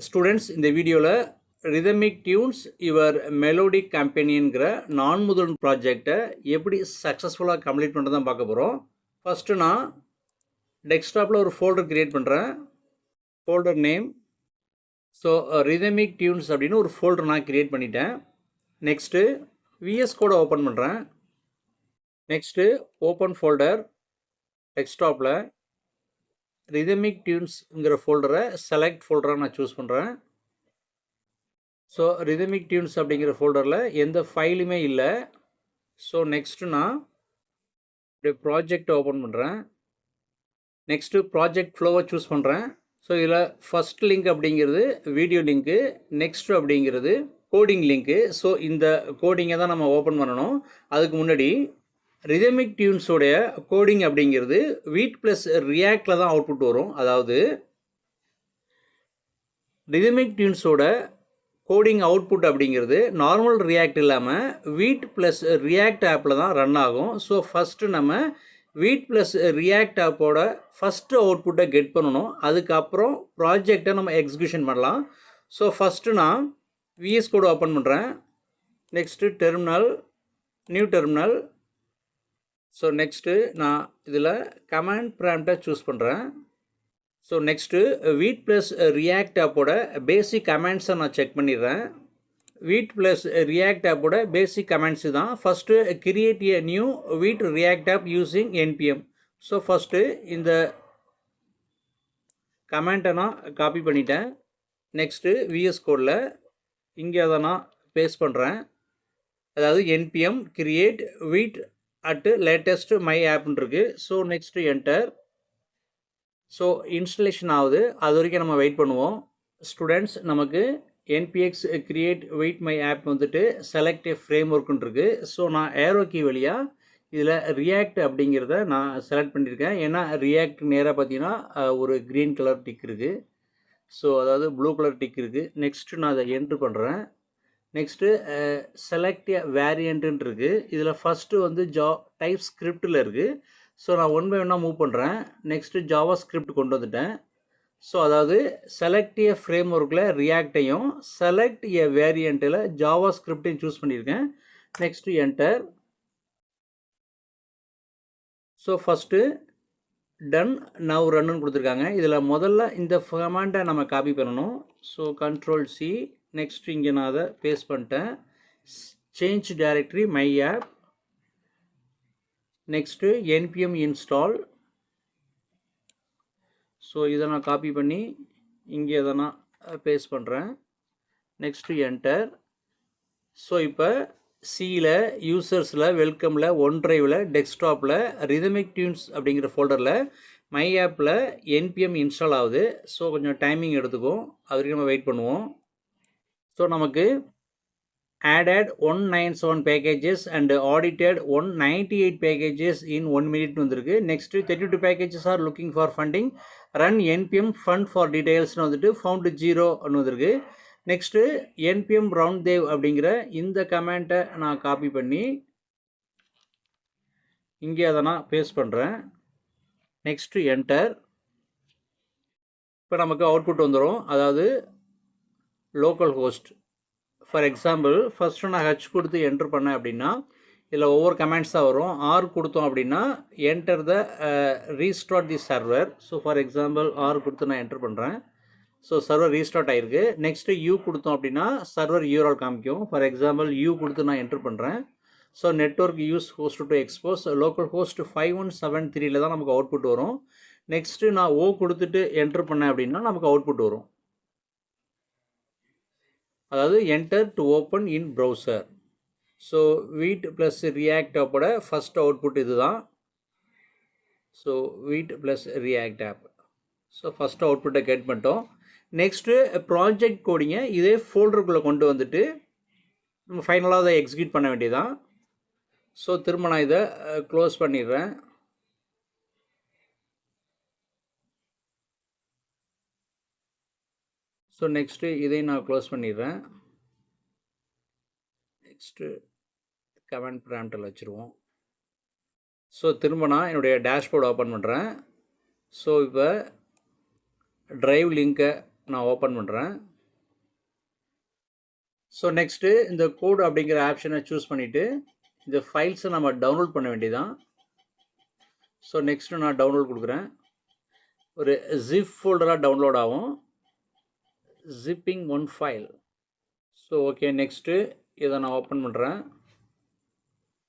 Students இந்த வீடியோவில் rhythmic tunes your melodic கம்பெனிங்கிற நான் முதல் ப்ராஜெக்டை எப்படி சக்ஸஸ்ஃபுல்லாக கம்ப்ளீட் பண்ணுறது தான் பார்க்க போகிறோம். ஃபஸ்ட்டு நான் டெஸ்க்டாப்பில் ஒரு ஃபோல்டர் க்ரியேட் பண்ணுறேன். ஃபோல்டர் நேம் ரிதமிக் டியூன்ஸ் அப்படின்னு ஒரு ஃபோல்டர் நான் க்ரியேட் பண்ணிட்டேன். நெக்ஸ்ட்டு விஎஸ் கோடை ஓப்பன் பண்ணுறேன். நெக்ஸ்ட்டு ஓப்பன் ஃபோல்டர் டெஸ்க்டாப்பில் ரிதமிக் டியூன்ஸ்ங்கிற ஃபோல்டரை செலக்ட் ஃபோல்டராக நான் சூஸ் பண்ணுறேன். ஸோ ரிதமிக் டியூன்ஸ் அப்படிங்கிற ஃபோல்டரில் எந்த ஃபைலுமே இல்லை. ஸோ நெக்ஸ்ட்டு நான் இப்படி ப்ராஜெக்ட் ஓப்பன் பண்ணுறேன். நெக்ஸ்ட்டு ப்ராஜெக்ட் ஃப்ளோவை சூஸ் பண்ணுறேன். ஸோ இதில் ஃபஸ்ட் லிங்க் அப்படிங்கிறது வீடியோ லிங்க்கு, நெக்ஸ்ட்டு அப்படிங்கிறது கோடிங் லிங்க்கு. ஸோ இந்த கோடிங்கை தான் நம்ம ஓப்பன் பண்ணணும். அதுக்கு முன்னாடி ரிதமிக் டியூன்ஸோடைய கோடிங் அப்படிங்கிறது வீட் ப்ளஸ் ரியாக்டில் தான் அவுட்புட் வரும். அதாவது ரிதமிக் டியூன்ஸோட கோடிங் அவுட்புட் அப்படிங்கிறது நார்மல் ரியாக்ட் இல்லாமல் வீட் ப்ளஸ் ரியாக்ட் ஆப்பில் தான் ரன் ஆகும். ஸோ ஃபஸ்ட்டு நம்ம வீட் ப்ளஸ் ரியாக்ட் ஆப்போட ஃபஸ்ட்டு அவுட்புட்டை கெட் பண்ணணும். அதுக்கப்புறம் ப்ராஜெக்டை நம்ம எக்ஸிக்யூஷன் பண்ணலாம். ஸோ ஃபஸ்ட்டு நான் விஎஸ் கோடு ஓப்பன் பண்ணுறேன். Next terminal, new terminal. So next நான் இதில் கமாண்ட் ப்ராம்ப்டை சூஸ் பண்ணுறேன். ஸோ நெக்ஸ்ட்டு வீட் ப்ளஸ் ரியாக்ட் ஆப்போட பேசிக் கமெண்ட்ஸை நான் செக் பண்ணிடுறேன். வீட் ப்ளஸ் ரியாக்ட் ஆப்போட பேசிக் கமெண்ட்ஸு தான். First create a new Vite React app using npm. So first இந்த கமெண்ட்டை நான் காப்பி பண்ணிட்டேன். நெக்ஸ்ட்டு விஎஸ் கோடில் இங்கே அதை நான் பேஸ்ட் பண்ணுறேன். அதாவது npm create Vite at latest my ஆப்னு இருக்குது. So next enter. So installation ஆகுது, அது வரைக்கும் நம்ம வெயிட் பண்ணுவோம். ஸ்டூடெண்ட்ஸ், நமக்கு npx create Vite my app வந்துட்டு செலக்ட் ஏ ஃப்ரேம் ஒர்க்குன்னு இருக்குது. ஸோ நான் ஏரோ கீ வழியாக இதில் ரியாக்ட் அப்படிங்கிறத நான் செலக்ட் பண்ணியிருக்கேன். ஏன்னா ரியாக்ட் நேராக பார்த்தீங்கன்னா ஒரு க்ரீன் கலர் டிக் இருக்குது. ஸோ அதாவது ப்ளூ கலர் டிக் இருக்குது. நெக்ஸ்ட்டு நான் அதை என்ட்ரு பண்ணுறேன். நெக்ஸ்ட்டு செலக்ட் எ வேரியண்ட்டுன்னு இருக்குது. இதில் ஃபஸ்ட்டு வந்து டைப் ஸ்கிரிப்டில் இருக்குது. ஸோ நான் ஒன் பை ஒன்னாக மூவ் பண்ணுறேன். நெக்ஸ்ட்டு ஜாவா ஸ்கிரிப்ட் கொண்டு வந்துட்டேன். ஸோ அதாவது செலக்ட் எ ஃப்ரேம் ஒர்க்கில் ரியாக்டையும் செலக்ட் எ வேரியண்ட்டில் ஜாவா ஸ்கிரிப்டையும் சூஸ் பண்ணியிருக்கேன். Next enter. So first done now ரன்னு கொடுத்துருக்காங்க. இதில் முதல்ல இந்த கமாண்டை நம்ம காப்பி பண்ணணும். So control C. நெக்ஸ்ட் இங்கே நான் அதை பேஸ்ட் பண்ணிட்டேன். Change directory my app. Next npm install. So இதை நான் காப்பி பண்ணி இங்கே அதை நான் பேஸ்ட் பண்ணுறேன். Next enter. ஸோ இப்போ சியில் யூசர்ஸில் வெல்கமில் ஒன் ட்ரைவில் டெஸ்க்டாப்பில் ரிதமிக் டியூன்ஸ் அப்படிங்கிற ஃபோல்டரில் மை ஆப்பில் என்பிஎம் இன்ஸ்டால் ஆகுது. ஸோ கொஞ்சம் டைமிங் எடுத்துக்கும், அது வரைக்கும் நம்ம வெயிட் பண்ணுவோம். ஸோ நமக்கு added 197 packages and audited 198 packages in 1 minute வந்திருக்கு. Next 32 packages are looking for funding. run npm fund for details வந்துட்டு found 0 வந்திருக்கு. நெக்ஸ்ட்டு npm round dev அப்படிங்கிற இந்த கமெண்ட்டை நான் காப்பி பண்ணி இங்கே அதை நான் பேஸ்ட் பண்ணுறேன். Next enter. இப்போ நமக்கு அவுட்புட் வந்துடும். அதாவது local host. For example first நான் ஹச் கொடுத்து என்ட்ரு பண்ணேன் அப்படின்னா இதில் ஒவ்வொரு கமெண்ட்ஸ் தான் வரும். ஆர் கொடுத்தோம் அப்படின்னா enter the restart the server. So for example R கொடுத்து நான் என்ட்ரு பண்ணுறேன். ஸோ சர்வர் ரீஸ்டார்ட் ஆகிருக்கு. நெக்ஸ்ட்டு யூ கொடுத்தோம் அப்படின்னா சர்வர் யூஆர்எல் காமிக்கும். ஃபார் எக்ஸாம்பிள் யூ கொடுத்து நான் என்ட்ரு பண்ணுறேன். So network use host to expose localhost 5173 தான் நமக்கு அவுட்புட் வரும். நெக்ஸ்ட்டு நான் ஓ கொடுத்துட்டு என்ட்ரு பண்ணேன் அப்படின்னா நமக்கு அவுட்புட் வரும். அதாவது enter to open in browser. So Vite plus React ஆப்போட ஃபஸ்ட் அவுட்புட் இது தான். So Vite plus React app. So first அவுட்புட்டை கெட் பண்ணிட்டோம். நெக்ஸ்ட்டு ப்ராஜெக்ட் கோடிங்கை இதே ஃபோல்டருக்குள்ளே கொண்டு வந்துட்டு நம்ம ஃபைனலாக அதை எக்ஸிக்யூட் பண்ண வேண்டியதான். ஸோ திரும்ப நான் இதை க்ளோஸ் பண்ணிடுறேன். ஸோ நெக்ஸ்ட்டு இதையும் நான் க்ளோஸ் பண்ணிடுறேன். நெக்ஸ்ட்டு கமெண்ட் ப்ராம்ப்டில் வச்சுருவோம். ஸோ திரும்ப நான் என்னுடைய டேஷ்போர்டு ஓப்பன் பண்ணுறேன். ஸோ இப்போ ட்ரைவ் லிங்க்கை நான் ஓப்பன் பண்ணுறேன். ஸோ நெக்ஸ்ட்டு இந்த கோடு அப்படிங்கிற ஆப்ஷனை சூஸ் பண்ணிவிட்டு இந்த ஃபைல்ஸை நம்ம டவுன்லோட் பண்ண வேண்டியதான். ஸோ நெக்ஸ்ட்டு நான் டவுன்லோட் கொடுக்குறேன். ஒரு ஜிப் ஃபோல்டராக டவுன்லோட் ஆகும். Shipping one file. So okay, next இதை நான் ஓப்பன் பண்ணுறேன்.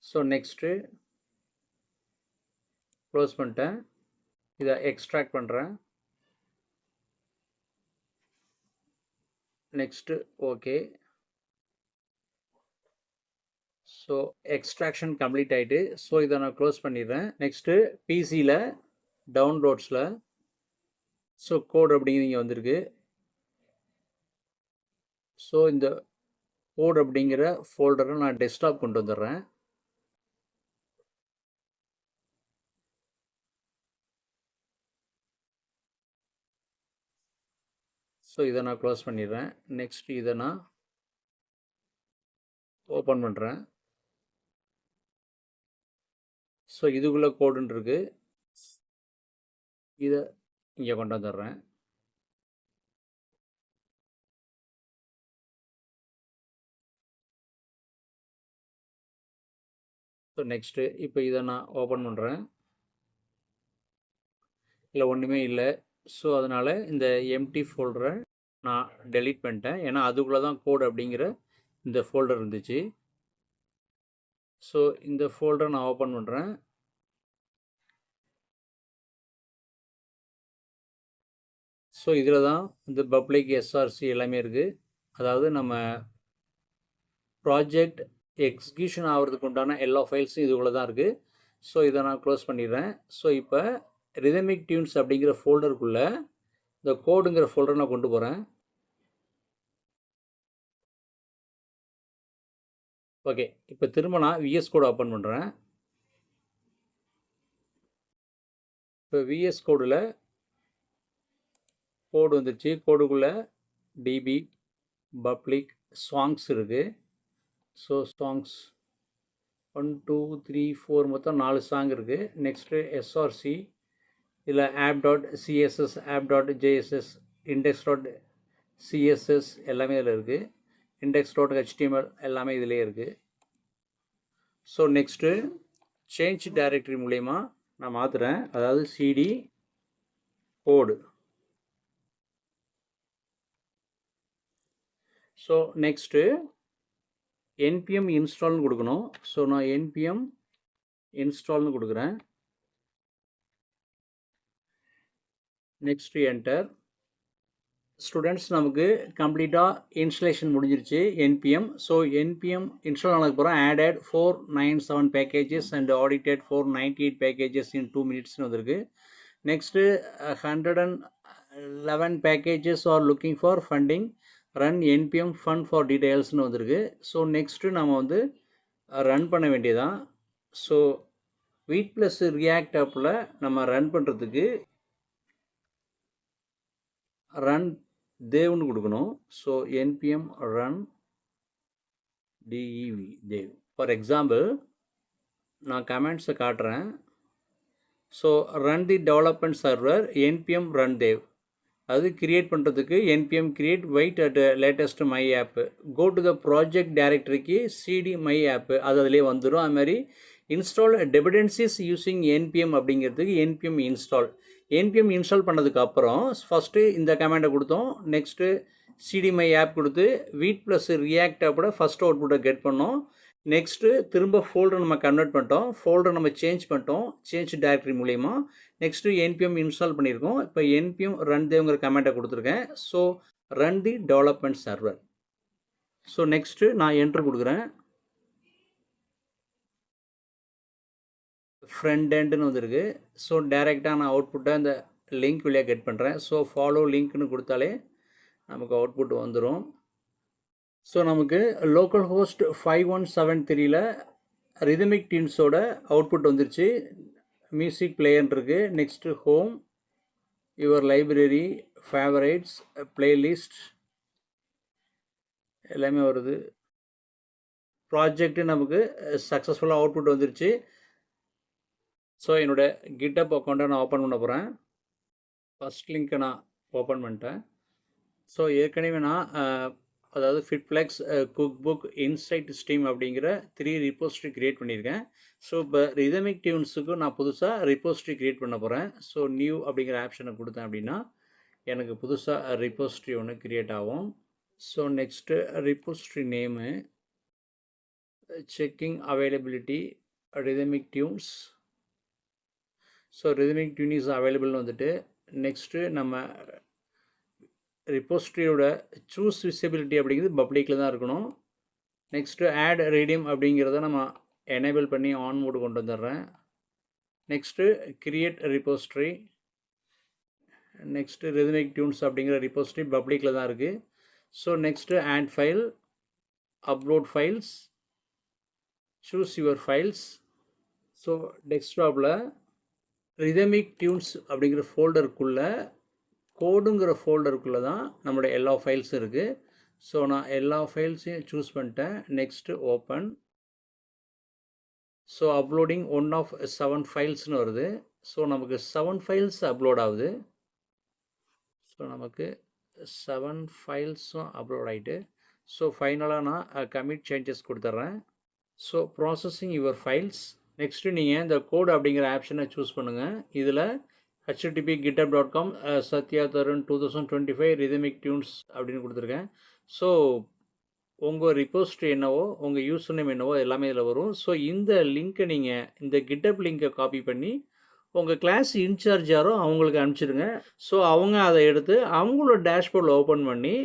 ஸோ நெக்ஸ்ட்டு க்ளோஸ் பண்ணிட்டேன். இதை எக்ஸ்ட்ராக்ட் பண்ணுறேன். Next okay. So extraction complete ஆகிட்டு ஸோ இதை நான் க்ளோஸ் பண்ணிடுறேன். நெக்ஸ்ட்டு பிசியில் டவுன்லோட்ஸில் ஸோ கோட் அப்படிங்கிறது இங்கே வந்திருக்கு. ஸோ இந்த கோட் அப்படிங்கிற ஃபோல்டரை நான் டெஸ்க்டாப் கொண்டு வந்துடுறேன். ஸோ இதை நான் க்ளோஸ் பண்ணிடுறேன். நெக்ஸ்ட் இதை நான் ஓப்பன் பண்ணுறேன். ஸோ இதுக்குள்ளே கோடுன்னு இருக்குது. இதை இங்கே கொண்டு வந்துடுறேன். ஸோ நெக்ஸ்ட்டு இப்போ இதை நான் ஓப்பன் பண்ணுறேன். இல்லை ஒன்றுமே இல்லை. ஸோ அதனால் இந்த எம்டி ஃபோல்டரை நான் டெலீட் பண்ணிட்டேன். ஏன்னா அதுக்குள்ளே தான் கோட் அப்படிங்கிற இந்த ஃபோல்டர் இருந்துச்சு. ஸோ இந்த ஃபோல்டரை நான் ஓப்பன் பண்ணுறேன். ஸோ இதில் தான் இந்த பப்ளிக் எஸ்ஆர்சி எல்லாமே இருக்குது. அதாவது நம்ம ப்ராஜெக்ட் எக்ஸிக்யூஷன் ஆகிறதுக்கு உண்டான எல்லா ஃபைல்ஸும் இதுக்குள்ளே தான் இருக்குது. ஸோ இதை நான் க்ளோஸ் பண்ணிடுறேன். ஸோ இப்போ ரிதமிக் டியூன்ஸ் அப்படிங்கிற ஃபோல்டருக்குள்ளே இந்த கோடுங்கிற ஃபோல்டரை நான் கொண்டு போகிறேன். ஓகே, இப்போ திரும்ப நான் விஎஸ் கோடு ஓப்பன் பண்ணுறேன். இப்போ விஎஸ் கோடில் கோடு வந்துருச்சு. கோடுக்குள்ளே டிபி பப்ளிக் சாங்ஸ் இருக்குது. ஸோ சாங்ஸ் 1 2 3 4 மொத்தம் 4 சாங் இருக்குது. நெக்ஸ்ட்டு எஸ்ஆர்சி இதில் app.css app.jss index.css எல்லாமே இதில் இருக்குது. index.html எல்லாமே இதிலே இருக்குது. ஸோ நெக்ஸ்ட்டு சேஞ்ச் டைரக்டரி மூலயமா நான் மாற்றுறேன். அதாவது சிடி கோடு. ஸோ நெக்ஸ்ட்டு npm இன்ஸ்டால்னு கொடுக்கணும். ஸோ நான் npm இன்ஸ்டால்னு கொடுக்குறேன். Next enter. ஸ்டூடெண்ட்ஸ் நமக்கு கம்ப்ளீட்டாக இன்ஸ்டலேஷன் முடிஞ்சிருச்சு npm. ஸோ npm இன்ஸ்டால் ஆனதுக்கப்புறம் added 497 packages and audited 498 packages in 2 minutesனு வந்திருக்கு. Next 111 packages are looking for funding. Run npm fund for detailsனு வந்திருக்கு. ஸோ நெக்ஸ்ட்டு நம்ம வந்து ரன் பண்ண வேண்டியதான். ஸோ வீட் ப்ளஸ் ரியாக்ட் ஆப்பில் நம்ம ரன் பண்ணுறதுக்கு ரன் தேவ்னு கொடுக்கணும். So npm run dev dev. For example நான் கமெண்ட்ஸை காட்டுறேன். So run the development server npm run dev. அது கிரியேட் பண்ணுறதுக்கு npm create wait at latest my app. go to the project டைரக்டரிக்கு cd my app அது அதிலே வந்துடும். அது மாதிரி இன்ஸ்டால் dependencies யூஸிங் npm அப்படிங்கிறதுக்கு npm இன்ஸ்டால். npm இன்ஸ்டால் பண்ணதுக்கப்புறம் first இந்த கமாண்டை கொடுத்தோம். நெக்ஸ்ட்டு cdmy ஆப் கொடுத்து வீட் ப்ளஸ் ரியாக்ட் ஆப்போட ஃபஸ்ட் அவுட்புட்டை கெட் பண்ணோம். நெக்ஸ்ட்டு திரும்ப ஃபோல்டர் நம்ம கன்வெர்ட் பண்ணிட்டோம். ஃபோல்டர் நம்ம சேஞ்ச் பண்ணிட்டோம் சேஞ்ச் டைரக்டரி மூலிமா. நெக்ஸ்ட்டு npm இன்ஸ்டால் பண்ணியிருக்கோம். இப்போ npm ரன் தேவ்ங்கிற கமாண்டை கொடுத்துருக்கேன். So run the development server. So next நான் என்ட்ரு கொடுக்குறேன். ஃப்ரண்ட் எண்டுன்னு வந்துருக்கு. ஸோ டைரெக்டாக நான் அவுட்புட்டை அந்த லிங்க் வழியாக கெட் பண்ணுறேன். ஸோ ஃபாலோ லிங்க்னு கொடுத்தாலே நமக்கு அவுட்புட் வந்துடும். ஸோ நமக்கு லோக்கல் ஹோஸ்ட் 5173ல் ரிதமிக் டியூன்ஸோட அவுட்புட் வந்துருச்சு. மியூசிக் பிளேயர்னு இருக்குது. Next home, your library, favourites, playlist எல்லாமே வருது. ப்ராஜெக்ட்டு நமக்கு சக்ஸஸ்ஃபுல்லாக அவுட்புட் வந்துருச்சு. ஸோ என்னோடய கிட்டப் அக்கௌண்ட்டை நான் ஓப்பன் பண்ண போகிறேன். ஃபஸ்ட் லிங்க்கை நான் ஓப்பன் பண்ணிட்டேன். ஸோ ஏற்கனவே நான் அதாவது ஃபிட்ஃப்ளெக்ஸ், குக் புக், இன்சைட் ஸ்ட்ரீம் அப்படிங்கிற 3 ரிப்போசிட்டரி கிரியேட் பண்ணியிருக்கேன். ஸோ இப்போ ரிதமிக் டியூன்ஸுக்கு நான் புதுசாக ரிப்போசிட்டரி கிரியேட் பண்ண போகிறேன். ஸோ நியூ அப்படிங்கிற ஆப்ஷனை கொடுத்தேன் அப்படின்னா எனக்கு புதுசாக ரிப்போசிட்டரி ஒன்று கிரியேட் ஆகும். So next repository name, checking availability, rhythmic tunes. So rhythmic tune is அவைலபிள்னு வந்துட்டு நெக்ஸ்ட்டு நம்ம ரிப்போசிட்டரியோட சூஸ் விசிபிலிட்டி அப்படிங்கிறது பப்ளிக்கில் தான் இருக்கணும். நெக்ஸ்ட்டு ஆட் ரீடியம் அப்படிங்கிறத நம்ம எனேபிள் பண்ணி ஆன் மோடு கொண்டு வந்துடுறேன். Next create repository. Next rhythmic tunes அப்படிங்கிற ரிப்போசிட்டரி பப்ளிக்கில் தான் இருக்குது. So next add file, upload files, choose your files. So டெஸ்க்டாப்பில் ரிதமிக் டியூன்ஸ் அப்படிங்கிற ஃபோல்டருக்குள்ளே கோடுங்கிற ஃபோல்டருக்குள்ளே தான் நம்மளுடைய எல்லா ஃபைல்ஸும் இருக்குது. ஸோ நான் எல்லா ஃபைல்ஸையும் சூஸ் பண்ணிட்டேன். Next open. So uploading 1 of 7 ஃபைல்ஸ்னு வருது. ஸோ நமக்கு 7 ஃபைல்ஸ் அப்லோட் ஆகுது. ஸோ நமக்கு 7 ஃபைல்ஸும் அப்லோட் ஆகிட்டு ஸோ ஃபைனலாக நான் கமிட் சேஞ்சஸ் கொடுத்துட்றேன். So processing your files. Next நீங்கள் இந்த கோடு அப்படிங்கிற ஆப்ஷனை சூஸ் பண்ணுங்கள். இதில் http://github.com satyatarun 2025 rhythmic tunes அப்படின்னு கொடுத்துருக்கேன். ஸோ உங்கள் ரிப்போசிட்டரி என்னவோ, உங்கள் யூசர் நேம் என்னவோ எல்லாமே இதில் வரும். ஸோ இந்த லிங்க்கை நீங்கள் இந்த கிட்டப் லிங்கை காப்பி பண்ணி உங்கள் கிளாஸ் இன்சார்ஜ் யாரோ அவங்களுக்கு அனுப்பிச்சிடுங்க. ஸோ அவங்க அதை எடுத்து அவங்களோட டேஷ்போர்டில் ஓப்பன் பண்ணி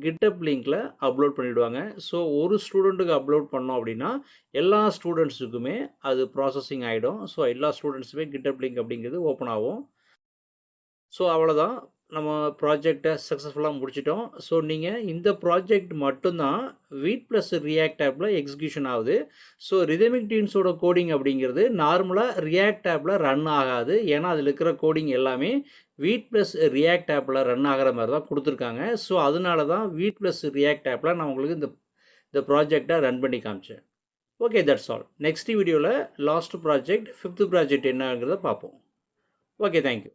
கிட்டப் லிங்க்கில் அப்லோட் பண்ணிவிடுவாங்க. ஸோ ஒரு ஸ்டூடெண்ட்டுக்கு அப்லோட் பண்ணோம் அப்படின்னா எல்லா ஸ்டூடெண்ட்ஸுக்குமே அது ப்ராசஸிங் ஆகிடும். ஸோ எல்லா ஸ்டூடெண்ட்ஸுமே கிட்டப் லிங்க் அப்படிங்கிறது ஓப்பன் ஆகும். ஸோ அவ்வளோதான், நம்ம ப்ராஜெக்டை சக்ஸஸ்ஃபுல்லாக முடிச்சிட்டோம். ஸோ நீங்கள் இந்த ப்ராஜெக்ட் மட்டும்தான் வீட் ப்ளஸ் ரியாக்ட் ஆப்பில் எக்ஸிக்யூஷன் ஆகுது. ஸோ ரிதமிக் டியூன்ஸோட கோடிங் அப்படிங்கிறது நார்மலாக ரியாக்ட் ஆப்பில் ரன் ஆகாது. ஏன்னா அதில் இருக்கிற கோடிங் எல்லாமே வீட் ப்ளஸ் ரியாக்ட் ஆப்பில் ரன் ஆகிற மாதிரி தான் கொடுத்துருக்காங்க. ஸோ அதனால தான் வீட் ப்ளஸ் ரியாக்ட் ஆப்பில் நான் உங்களுக்கு இந்த ப்ராஜெக்டை ரன் பண்ணி காமிச்சேன். Okay, that's all. நெக்ஸ்ட் வீடியோவில் லாஸ்ட் ப்ராஜெக்ட் 5th ப்ராஜெக்ட் என்னங்கிறத பார்ப்போம். Okay, thank you.